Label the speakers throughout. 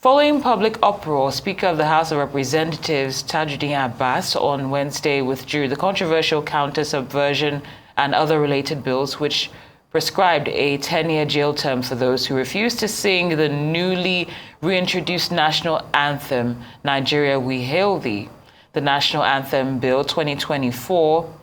Speaker 1: Following public uproar, Speaker of the House of Representatives Tajuddin Abbas on Wednesday withdrew the controversial counter-subversion and other related bills which prescribed a 10-year jail term for those who refused to sing the newly reintroduced national anthem, Nigeria We Hail Thee. The National Anthem Bill 2024,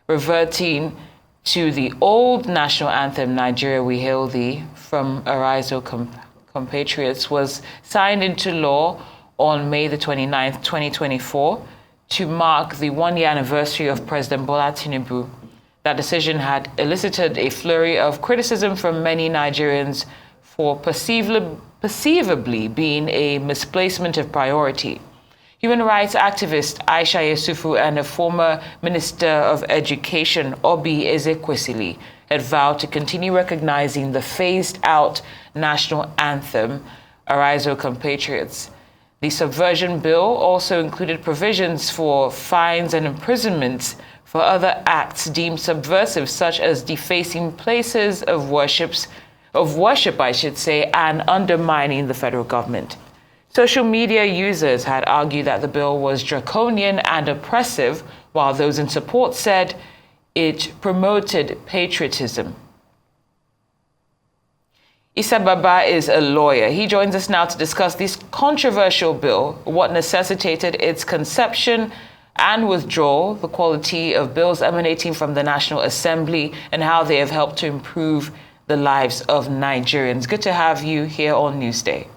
Speaker 1: reverting to the old national anthem, Nigeria We Hail Thee, from Arise, O Compatriots, was signed into law on May the 29th, 2024, to mark the one-year anniversary of President Bola Tinubu. That decision had elicited a flurry of criticism from many Nigerians for perceivably being a misplacement of priority. Human rights activist Aisha Yesufu and a former Minister of Education, Obi Ezekwesili, had vowed to continue recognizing the phased-out national anthem, Arise, O Compatriots. The subversion bill also included provisions for fines and imprisonments for other acts deemed subversive, such as defacing places of worship, and undermining the federal government. Social media users had argued that the bill was draconian and oppressive, while those in support said it promoted patriotism. Issa Baba is a lawyer. He joins us now to discuss this controversial bill, what necessitated its conception and withdrawal, the quality of bills emanating from the National Assembly, and how they have helped to improve the lives of Nigerians. Good to have you here on Newsday.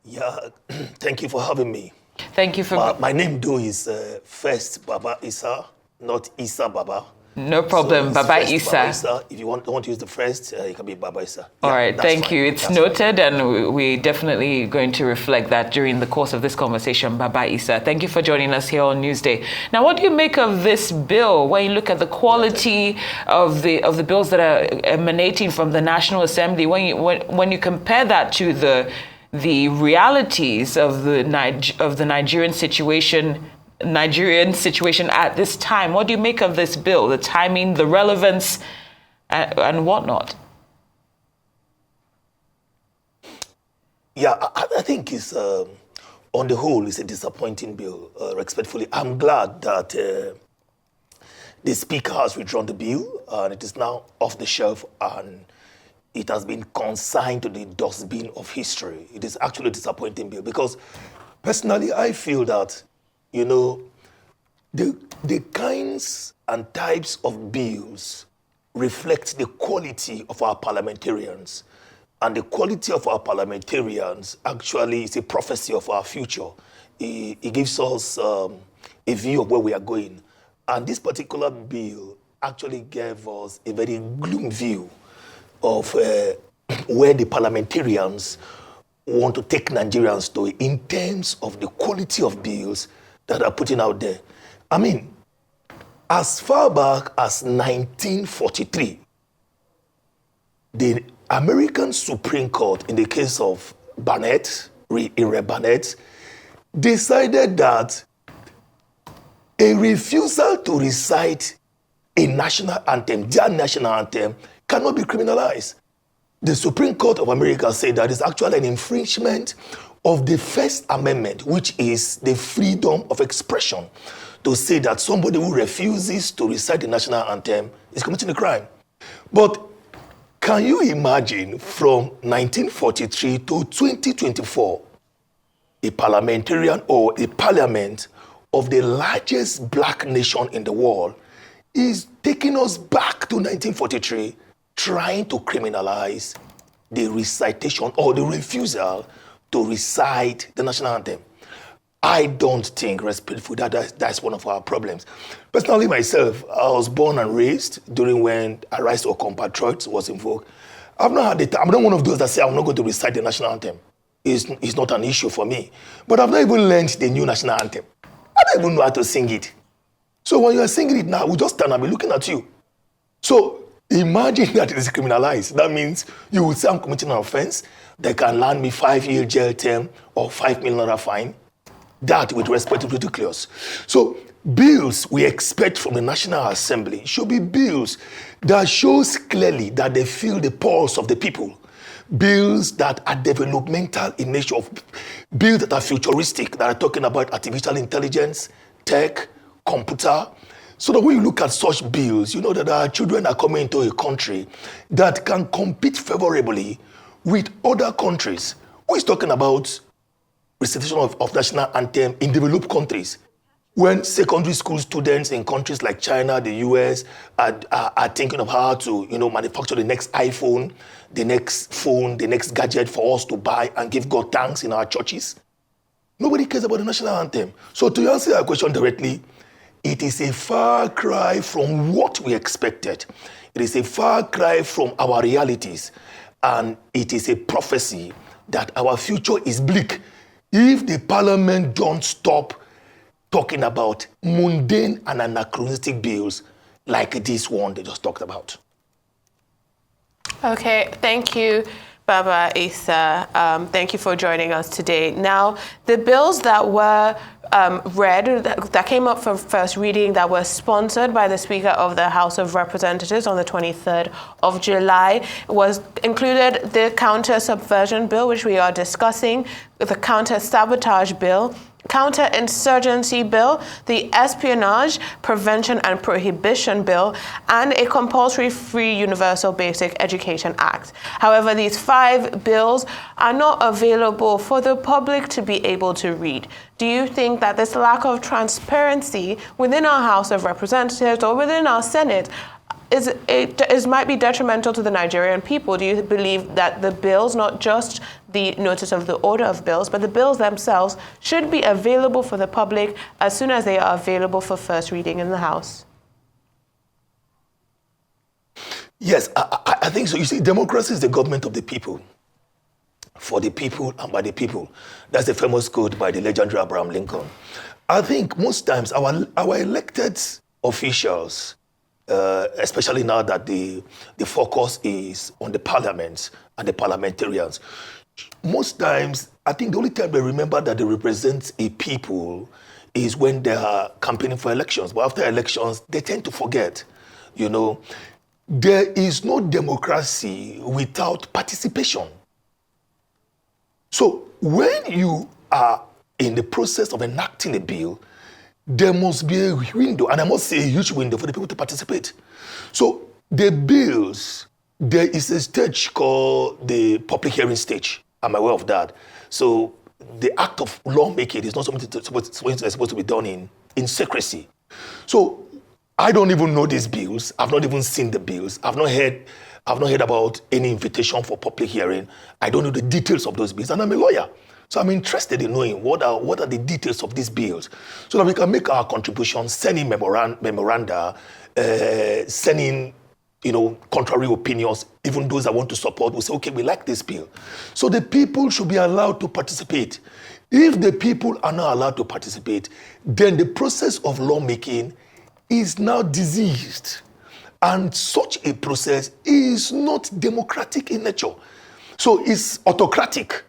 Speaker 2: Yeah, thank you for having me.
Speaker 1: Thank you for...
Speaker 2: My name, though, is first Baba Issa, not Issa Baba.
Speaker 1: No problem,
Speaker 2: so
Speaker 1: Baba Issa.
Speaker 2: If you want to use the first, it can be Baba Issa.
Speaker 1: All right, thank you. It's noted, and we're definitely going to reflect that during the course of this conversation, Baba Issa. Thank you for joining us here on Newsday. Now, what do you make of this bill when you look at the quality of the bills that are emanating from the National Assembly? When you compare that to the realities of the Nigerian situation at this time, what do you make of this bill, the timing, the relevance, and whatnot?
Speaker 2: Yeah, I think it's, on the whole, it's a disappointing bill, respectfully. I'm glad that the Speaker has withdrawn the bill, and it is now off the shelf, and it has been consigned to the dustbin of history. It is actually a disappointing bill because, personally, I feel that, the kinds and types of bills reflect the quality of our parliamentarians. And the quality of our parliamentarians actually is a prophecy of our future. It gives us a view of where we are going. And this particular bill actually gave us a very gloom view of where the parliamentarians want to take Nigerians to in terms of the quality of bills that are putting out there. I mean, as far back as 1943, the American Supreme Court, in the case of Barnett, Barnett, decided that a refusal to recite a national anthem, their national anthem, cannot be criminalized. The Supreme Court of America said that it's actually an infringement of the First Amendment, which is the freedom of expression, to say that somebody who refuses to recite the national anthem is committing a crime. But can you imagine from 1943 to 2024, a parliamentarian or a parliament of the largest black nation in the world is taking us back to 1943, trying to criminalize the recitation or the refusal to recite the national anthem? I don't think, respectfully, that's one of our problems. Personally, myself, I was born and raised during when Arise, O Compatriots was in vogue. I'm not one of those that say I'm not going to recite the national anthem. It's not an issue for me. But I've not even learned the new national anthem. I don't even know how to sing it. So when you're singing it now, we just stand and be looking at you. So imagine that it is criminalized. That means you will say I'm committing an offense. They can land me 5-year jail term or $5 million fine. That, with respect to ridiculous. So bills we expect from the National Assembly should be bills that shows clearly that they feel the pulse of the people. bills that are developmental in nature, bills that are futuristic, that are talking about artificial intelligence, tech, computer. So that when you look at such bills, you know that our children are coming into a country that can compete favorably with other countries. Who is talking about recitation of national anthem in developed countries? When secondary school students in countries like China, the US, are thinking of how to, manufacture the next iPhone, the next phone, the next gadget for us to buy and give God thanks in our churches. Nobody cares about the national anthem. So to answer your question directly, it is a far cry from what we expected. It is a far cry from our realities. And it is a prophecy that our future is bleak if the parliament don't stop talking about mundane and anachronistic bills like this one they just talked about.
Speaker 3: Okay, thank you, Baba Issa. Thank you for joining us today. Now, the bills that were read, that came up for first reading, that were sponsored by the Speaker of the House of Representatives on the 23rd of July, was included the counter-subversion bill, which we are discussing, the counter-sabotage bill, counter-insurgency bill, the espionage, prevention and prohibition bill, and a compulsory free universal basic education act. However, these 5 bills are not available for the public to be able to read. Do you think that this lack of transparency within our House of Representatives or within our Senate might be detrimental to the Nigerian people? Do you believe that the bills, not just the notice of the order of bills, but the bills themselves should be available for the public as soon as they are available for first reading in the House?
Speaker 2: Yes, I think so. You see, democracy is the government of the people, for the people and by the people. That's the famous quote by the legendary Abraham Lincoln. I think most times our elected officials, especially now that the focus is on the parliament and the parliamentarians, most times, I think the only time they remember that they represent a people is when they are campaigning for elections. But after elections, they tend to forget, There is no democracy without participation. So when you are in the process of enacting a bill, there must be a window, and I must say a huge window for the people to participate. So the bills, there is a stage called the public hearing stage. I'm aware of that. So the act of lawmaking is not something that's supposed to be done in secrecy. So I don't even know these bills. I've not even seen the bills. I've not heard about any invitation for public hearing. I don't know the details of those bills, and I'm a lawyer. So I'm interested in knowing what are the details of these bills so that we can make our contributions, send in memoranda, send in contrary opinions. Even those that want to support will say, okay, we like this bill. So the people should be allowed to participate. If the people are not allowed to participate, then the process of lawmaking is now diseased. And such a process is not democratic in nature. So it's autocratic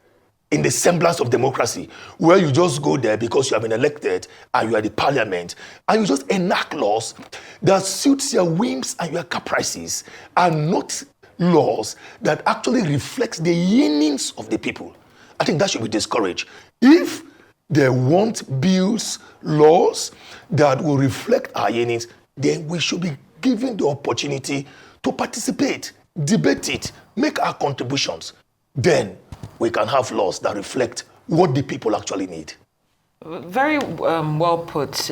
Speaker 2: in the semblance of democracy, where you just go there because you have been elected and you are the parliament, and you just enact laws that suits your whims and your caprices, and not laws that actually reflect the yearnings of the people. I think that should be discouraged. If they want bills, laws that will reflect our yearnings, then we should be given the opportunity to participate, debate it, make our contributions. Then we can have laws that reflect what the people actually need.
Speaker 1: Very well put,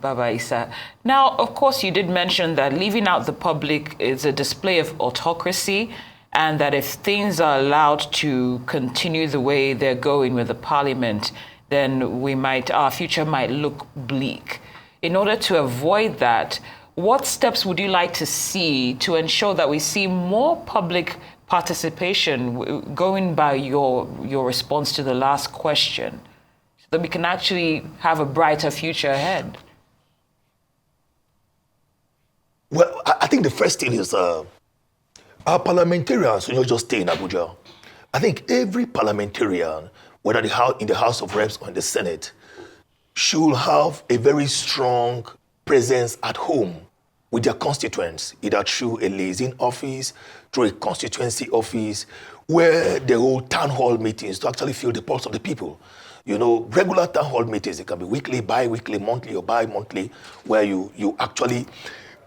Speaker 1: Baba Issa. Now, of course, you did mention that leaving out the public is a display of autocracy, and that if things are allowed to continue the way they're going with the parliament, then our future might look bleak. In order to avoid that, what steps would you like to see to ensure that we see more public participation, going by your response to the last question, so that we can actually have a brighter future ahead?
Speaker 2: Well, I think the first thing is our parliamentarians should not just stay in Abuja. I think every parliamentarian, whether in the House of Reps or in the Senate, should have a very strong presence at home with their constituents, either through a liaison office, through a constituency office, where they hold town hall meetings to actually feel the pulse of the people. You know, regular town hall meetings, it can be weekly, bi-weekly, monthly, or bi-monthly, where you actually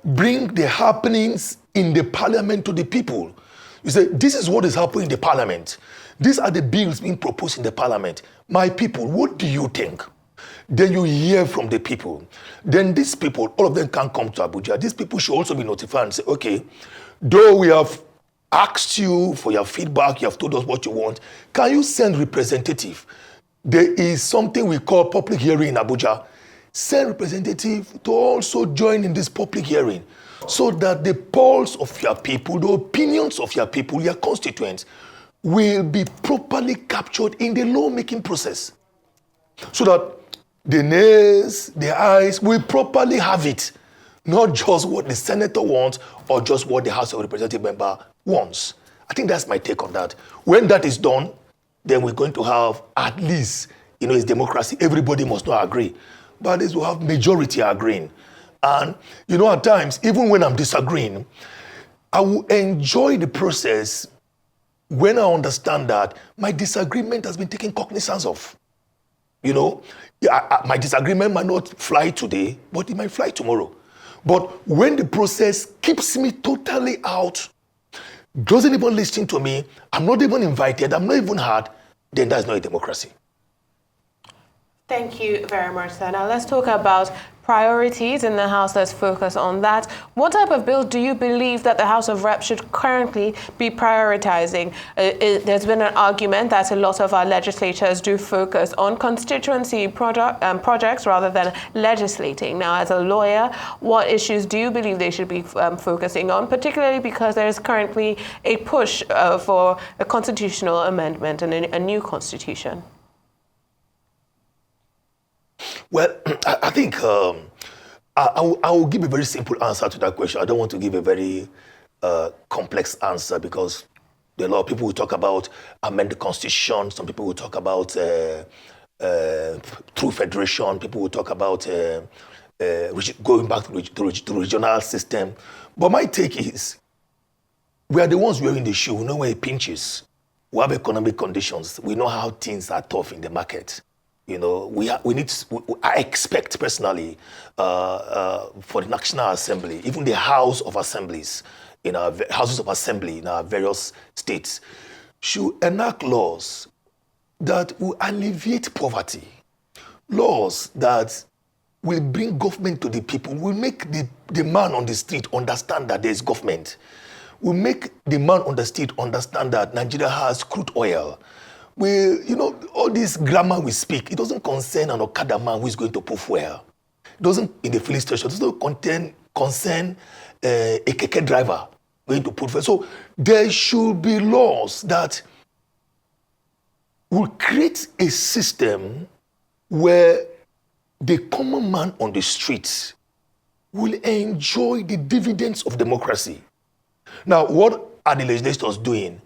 Speaker 2: bring the happenings in the parliament to the people. You say, this is what is happening in the parliament. These are the bills being proposed in the parliament. My people, what do you think? Then you hear from the people. Then these people, all of them can come to Abuja. These people should also be notified and say, okay, though we have asked you for your feedback, you have told us what you want, can you send representative? There is something we call public hearing in Abuja. Send representative to also join in this public hearing so that the pulse of your people, the opinions of your people, your constituents, will be properly captured in the lawmaking process. So that the nays, the ayes will properly have it. Not just what the senator wants or just what the House of Representative member wants. I think that's my take on that. When that is done, then we're going to have at least, it's democracy. Everybody must not agree. But at least we'll have majority agreeing. And, at times, even when I'm disagreeing, I will enjoy the process when I understand that my disagreement has been taken cognizance of. My disagreement might not fly today, but it might fly tomorrow. But when the process keeps me totally out, doesn't even listen to me, I'm not even invited, I'm not even heard, then that's not a democracy.
Speaker 3: Thank you very much, sir. Now let's talk about priorities in the House. Let's focus on that. What type of bill do you believe that the House of Reps should currently be prioritizing? There's been an argument that a lot of our legislators do focus on constituency projects rather than legislating. Now, as a lawyer, what issues do you believe they should be focusing on, particularly because there is currently a push for a constitutional amendment and a new constitution?
Speaker 2: Well, I think I will give a very simple answer to that question. I don't want to give a very complex answer because there are a lot of people who talk about amend the constitution. Some people will talk about through federation. People will talk about going back to regional system. But my take is, we are the ones wearing the shoe. We know where it pinches. We have economic conditions. We know how things are tough in the market. I expect personally for the National Assembly, even the House of Assemblies, in our houses of assembly in our various states, should enact laws that will alleviate poverty, laws that will bring government to the people, will make the man on the street understand that there is government, will make the man on the street understand that Nigeria has crude oil. All this grammar we speak, it doesn't concern an Okada man who is going to put fuel. It doesn't, in the filling station, it doesn't concern a keke driver going to put fuel. So there should be laws that will create a system where the common man on the streets will enjoy the dividends of democracy. Now, what are the legislators doing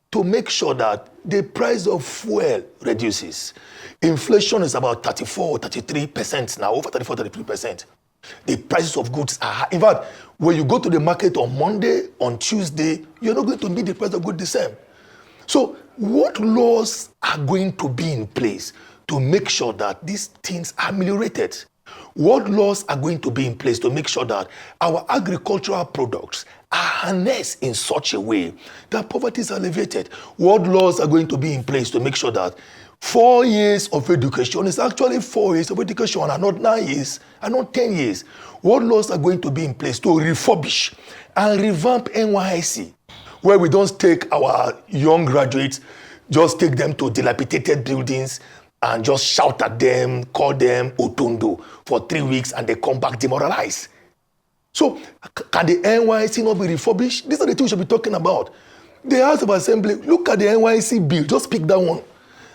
Speaker 2: to make sure that the price of fuel reduces? Inflation is about 34, 33% now, over 34, 33%. The prices of goods are high. In fact, when you go to the market on Monday, on Tuesday, you're not going to meet the price of goods the same. So what laws are going to be in place to make sure that these things are ameliorated? What laws are going to be in place to make sure that our agricultural products are harnessed in such a way that poverty is alleviated? What laws are going to be in place to make sure that 4 years of education is actually 4 years of education and not 9 years and not 10 years? What laws are going to be in place to refurbish and revamp NYSC, where we don't take our young graduates, just take them to dilapidated buildings and just shout at them, call them Otondo for 3 weeks, and they come back demoralized? So can the NYSC not be refurbished? These are the things we should be talking about. The House of Assembly, look at the NYSC bill, just pick that one.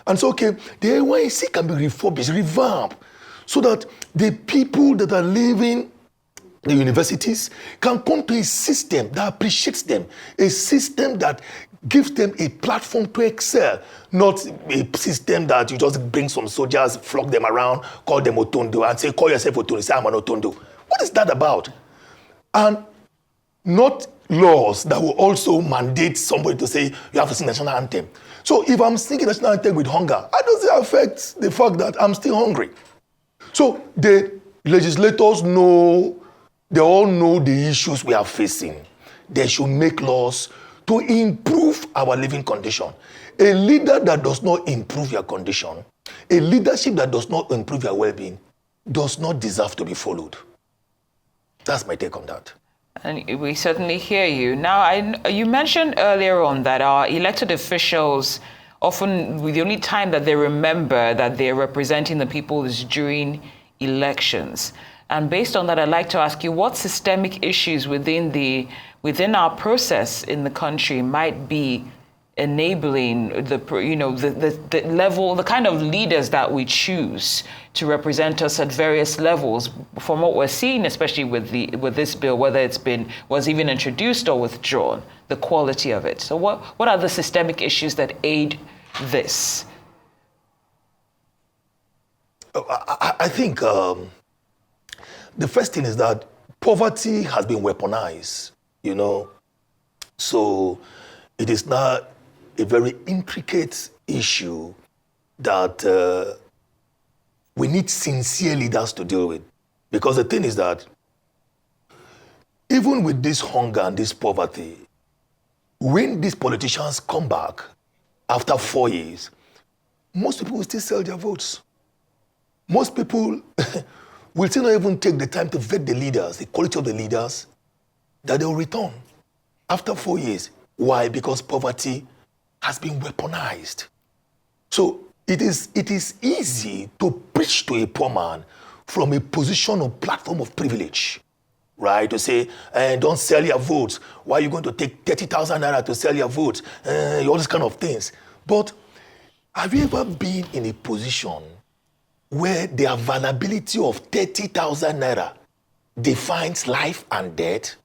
Speaker 2: And say, okay, the NYSC can be refurbished, revamped, so that the people that are leaving the universities can come to a system that appreciates them, a system that gives them a platform to excel, not a system that you just bring some soldiers, flog them around, call them Otondo, and say, call yourself Otondo, say, I'm an Otondo. What is that about? And not laws that will also mandate somebody to say you have to sing national anthem. So if I'm singing national anthem with hunger, how does it affect the fact that I'm still hungry? So the legislators know, they all know the issues we are facing. They should make laws to improve our living condition. A leader that does not improve your condition, a leadership that does not improve your well-being, does not deserve to be followed. That's my take on that.
Speaker 1: And we certainly hear you. Now, you mentioned earlier on that our elected officials often, the only time that they remember that they're representing the people is during elections. And based on that, I'd like to ask you what systemic issues within our process in the country might be enabling the level, the kind of leaders that we choose to represent us at various levels. From what we're seeing, especially with this bill, whether was even introduced or withdrawn, the quality of it. So what are the systemic issues that aid this?
Speaker 2: I think the first thing is that poverty has been weaponized, so it is not a very intricate issue that we need sincere leaders to deal with. Because the thing is that even with this hunger and this poverty, when these politicians come back after 4 years, most people will still sell their votes. Most people will still not even take the time to vet the leaders, the quality of the leaders that they will return after 4 years. Why? Because poverty has been weaponized. So it is easy to preach to a poor man from a position or platform of privilege, right? To say, don't sell your votes. Why are you going to take 30,000 naira to sell your votes? All these kind of things. But have you ever been in a position where the availability of 30,000 naira defines life and death?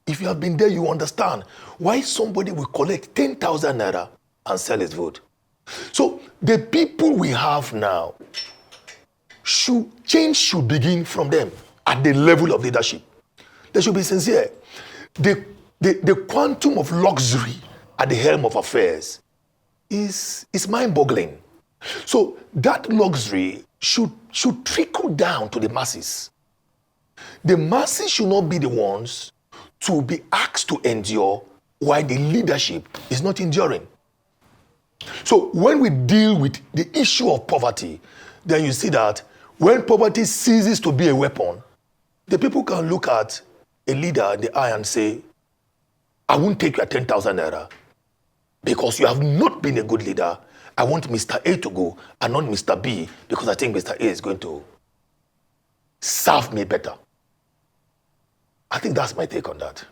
Speaker 2: If you have been there, you understand why somebody will collect 10,000 naira and sell his vote. So the people we have now, change should begin from them at the level of leadership. They should be sincere. The quantum of luxury at the helm of affairs is mind-boggling. So that luxury should trickle down to the masses. The masses should not be the ones to be asked to endure while the leadership is not enduring. So when we deal with the issue of poverty, then you see that when poverty ceases to be a weapon, the people can look at a leader in the eye and say, I won't take your 10,000 naira because you have not been a good leader. I want Mr. A to go and not Mr. B because I think Mr. A is going to serve me better. I think that's my take on that.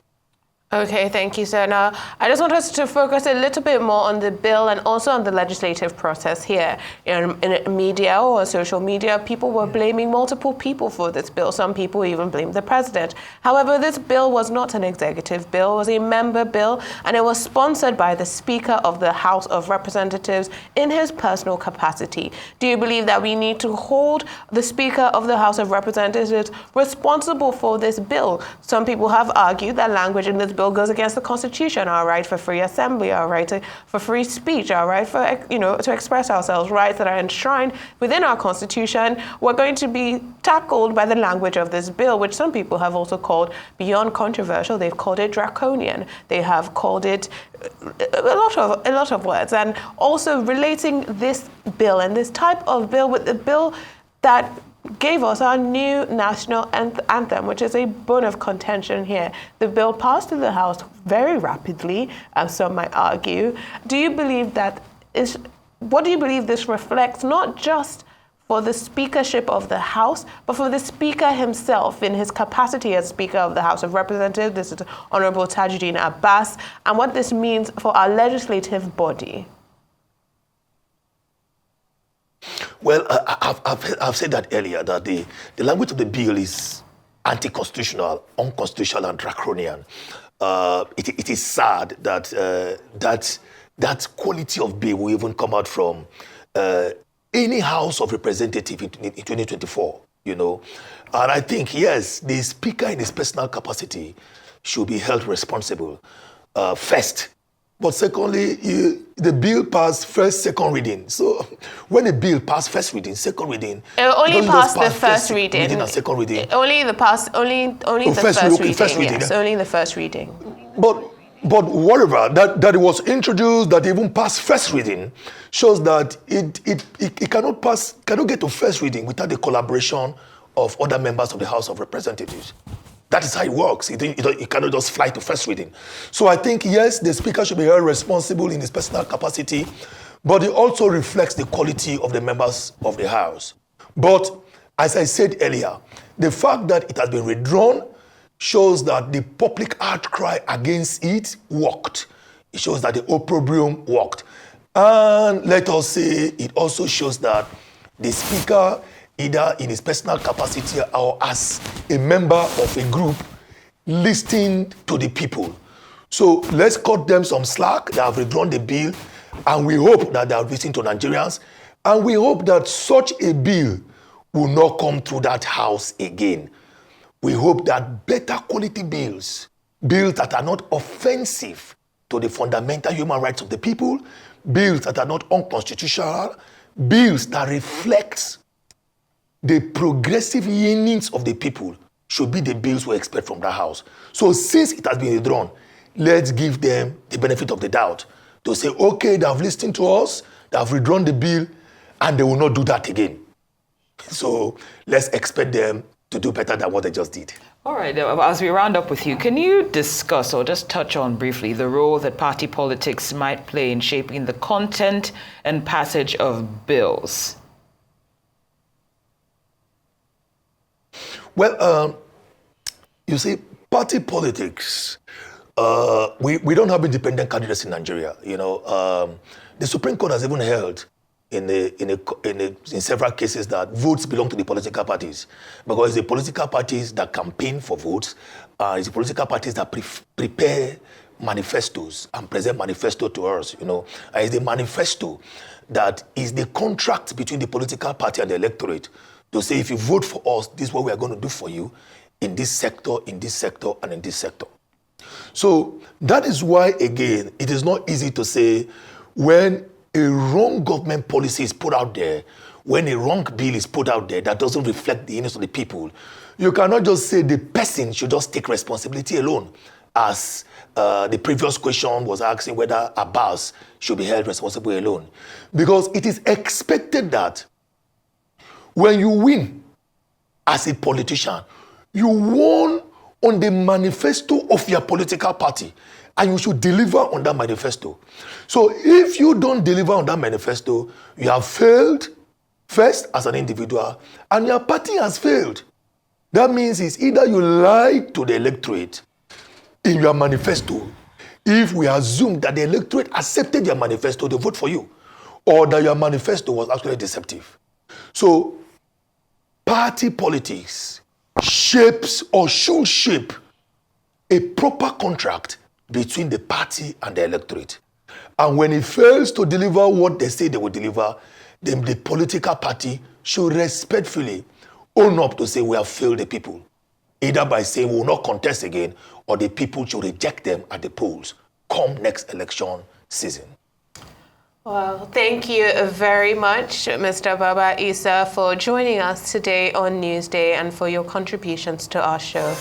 Speaker 3: Okay, thank you, sir. Now, I just want us to focus a little bit more on the bill and also on the legislative process here. In media or social media, people were blaming multiple people for this bill. Some people even blamed the president. However, this bill was not an executive bill. It was a member bill, and it was sponsored by the Speaker of the House of Representatives in his personal capacity. Do you believe that we need to hold the Speaker of the House of Representatives responsible for this bill? Some people have argued that language in this bill goes against the Constitution, our right for free assembly, our right for free speech, our right for, to express ourselves, rights that are enshrined within our Constitution, were going to be tackled by the language of this bill, which some people have also called beyond controversial. They've called it draconian. They have called it a lot of words, and also relating this bill and this type of bill with the bill that gave us our new national anthem, which is a bone of contention here. The bill passed in the House very rapidly, as some might argue. Do you believe what do you believe this reflects, not just for the speakership of the House, but for the Speaker himself in his capacity as Speaker of the House of Representatives? This is Honorable Tajuddin Abbas, and what this means for our legislative body?
Speaker 2: Well, I've said that earlier, that the language of the bill is anti-constitutional, unconstitutional, and draconian. It is sad that that quality of bill will even come out from any House of Representatives in 2024. you know. And I think, yes, the Speaker in his personal capacity should be held responsible, first. But secondly, the bill passed first, second reading. So when a bill passed first reading, second reading,
Speaker 3: it only
Speaker 2: doesn't
Speaker 3: passed
Speaker 2: just
Speaker 3: the first reading
Speaker 2: and second reading.
Speaker 3: Only the first reading. Yes, only the first reading.
Speaker 2: But whatever that it was introduced, that even passed first reading, shows that it cannot get to first reading without the collaboration of other members of the House of Representatives. That is how it works. It cannot just fly to first reading. So I think, yes, the Speaker should be held responsible in his personal capacity, but it also reflects the quality of the members of the House. But as I said earlier, the fact that it has been withdrawn shows that the public outcry against it worked. It shows that the opprobrium worked. And let us say it also shows that the Speaker, either in his personal capacity or as a member of a group, listening to the people. So let's cut them some slack. They have withdrawn the bill, and we hope that they are listening to Nigerians, and we hope that such a bill will not come through that house again. We hope that better quality bills that are not offensive to the fundamental human rights of the people, bills that are not unconstitutional, bills that reflect the progressive yearnings of the people should be the bills we expect from that house. So since it has been withdrawn, let's give them the benefit of the doubt to say, okay, they have listened to us, they have withdrawn the bill, and they will not do that again. So let's expect them to do better than what they just did.
Speaker 1: All right, as we round up with you, can you discuss or just touch on briefly the role that party politics might play in shaping the content and passage of bills?
Speaker 2: Well, you see, party politics, we don't have independent candidates in Nigeria. You know, the Supreme Court has even held in several cases that votes belong to the political parties, because it's the political parties that campaign for votes, it's the political parties that prepare manifestos and present manifesto to us. You know, it's the manifesto that is the contract between the political party and the electorate to say, if you vote for us, this is what we are going to do for you in this sector, and in this sector. So that is why, again, it is not easy to say when a wrong government policy is put out there, when a wrong bill is put out there that doesn't reflect the interests of the people, you cannot just say the person should just take responsibility alone, as the previous question was asking whether Abbas should be held responsible alone. Because it is expected that when you win as a politician, you won on the manifesto of your political party, and you should deliver on that manifesto. So if you don't deliver on that manifesto, you have failed first as an individual, and your party has failed. That means it's either you lied to the electorate in your manifesto, if we assume that the electorate accepted your manifesto to vote for you, or that your manifesto was actually deceptive. So party politics shapes or should shape a proper contract between the party and the electorate. And when it fails to deliver what they say they will deliver, then the political party should respectfully own up to say we have failed the people, either by saying we will not contest again, or the people should reject them at the polls come next election season.
Speaker 3: Well, thank you very much, Mr. Baba Issa, for joining us today on Newsday and for your contributions to our show.